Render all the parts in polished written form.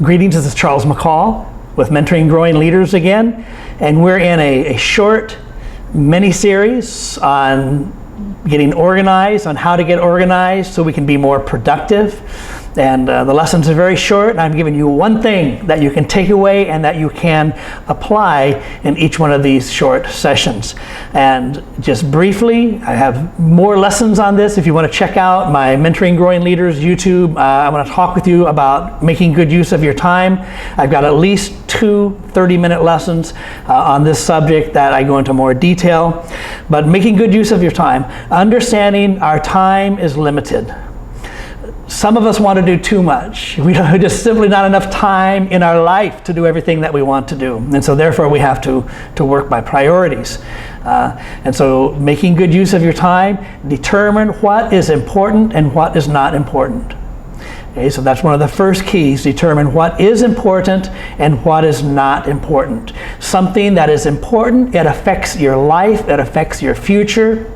Greetings, this is Charles McCall with Mentoring Growing Leaders again, and we're in a short mini-series on getting organized, on how to get organized so we can be more productive. And the lessons are very short, and I'm giving you one thing that you can take away and that you can apply in each one of these short sessions. And just briefly, I have more lessons on this. If you want to check out my Mentoring Growing Leaders YouTube, I want to talk with you about making good use of your time. I've got at least two 30-minute lessons on this subject that I go into more detail. But making good use of your time, understanding our time is limited. Some of us want to do too much. We don't, just simply not enough time in our life to do everything that we want to do. And so therefore we have to work by priorities. And so making good use of your time, determine what is important and what is not important. Okay, so that's one of the first keys, determine what is important and what is not important. Something that is important, it affects your life, it affects your future,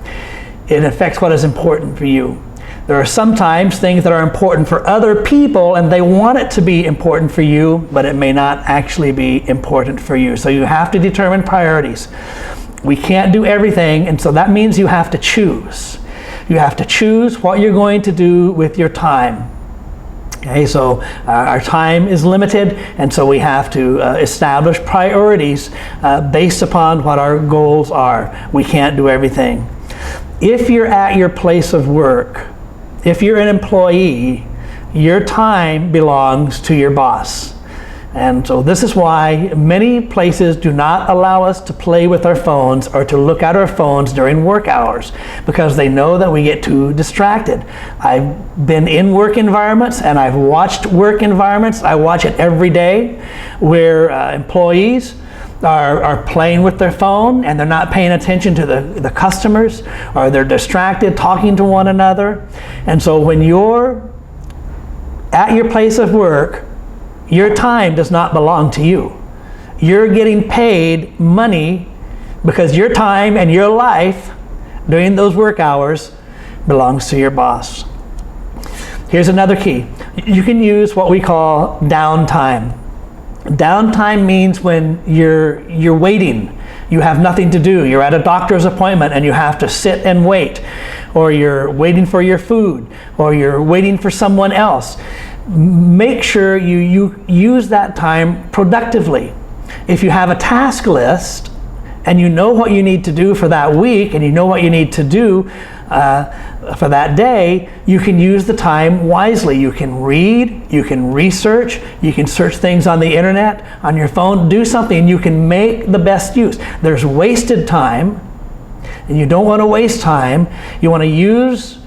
it affects what is important for you. There are sometimes things that are important for other people and they want it to be important for you, but it may not actually be important for you. So you have to determine priorities. We can't do everything, and so that means you have to choose. You have to choose what you're going to do with your time. Okay, so our time is limited, and so we have to establish priorities based upon what our goals are. We can't do everything. If you're at your place of work, if you're an employee, your time belongs to your boss. And so this is why many places do not allow us to play with our phones or to look at our phones during work hours, because they know that we get too distracted. I've been in work environments and I've watched work environments. I watch it every day where employees are playing with their phone and they're not paying attention to the customers, or they're distracted talking to one another. And so when you're at your place of work, your time does not belong to you. You're getting paid money because your time and your life during those work hours belongs to your boss. Here's another key. You can use what we call downtime. Downtime means when you're waiting, you have nothing to do. You're at a doctor's appointment and you have to sit and wait, or you're waiting for your food, or you're waiting for someone else. Make sure you use that time productively. If you have a task list and you know what you need to do for that week and you know what you need to do for that day, you can use the time wisely. You can read, you can research, you can search things on the internet, on your phone, do something. You can make the best use. There's wasted time, and you don't want to waste time. You want to use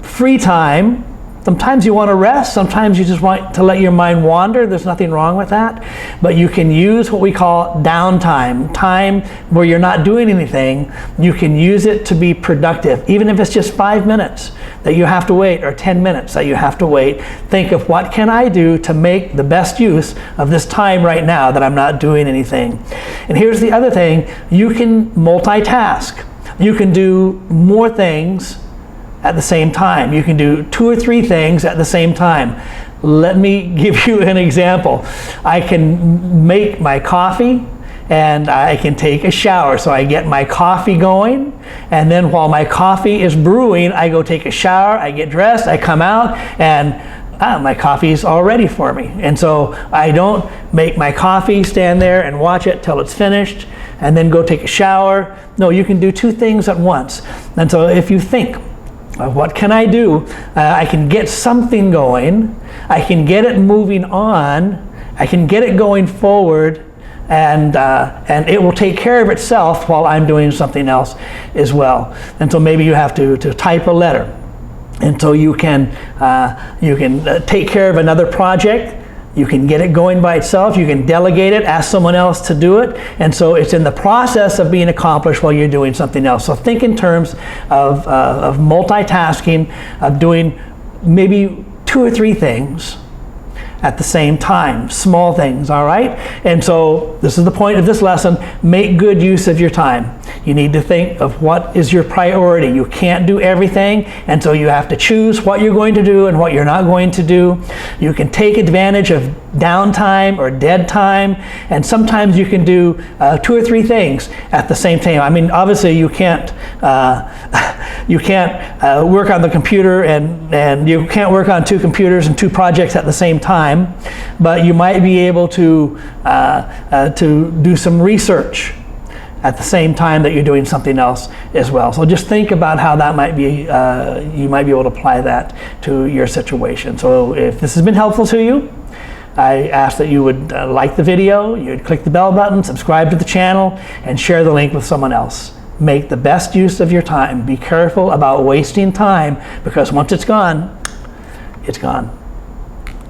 free time. Sometimes you want to rest, sometimes you just want to let your mind wander. There's nothing wrong with that. But you can use what we call downtime, time where you're not doing anything. You can use it to be productive, even if it's just 5 minutes that you have to wait, or 10 minutes that you have to wait. Think of, what can I do to make the best use of this time right now that I'm not doing anything? And here's the other thing, you can multitask. You can do more things at the same time. You can do 2 or 3 things at the same time. Let me give you an example. I can make my coffee and I can take a shower. So I get my coffee going, and then while my coffee is brewing, I go take a shower, I get dressed, I come out, and my coffee is all ready for me. And so I don't make my coffee, stand there and watch it till it's finished, and then go take a shower. No, you can do 2 things at once. And so if you think, what can I do? I can get something going. I can get it moving on. I can get it going forward, and it will take care of itself while I'm doing something else as well. And so maybe you have to type a letter, and so you can take care of another project. You can get it going by itself. You can delegate it, ask someone else to do it. And so it's in the process of being accomplished while you're doing something else. So think in terms of multitasking, of doing maybe 2 or 3 things at the same time, small things, all right? And so this is the point of this lesson, make good use of your time. You need to think of what is your priority. You can't do everything, and so you have to choose what you're going to do and what you're not going to do. You can take advantage of downtime or dead time, and sometimes you can do 2 or 3 things at the same time. I mean, obviously you can't work on the computer and you can't work on 2 computers and 2 projects at the same time, but you might be able to do some research at the same time that you're doing something else as well. So just think about how that might be, you might be able to apply that to your situation. So if this has been helpful to you, I ask that you would like the video, you'd click the bell button, subscribe to the channel, and share the link with someone else. Make the best use of your time. Be careful about wasting time, because once it's gone, it's gone.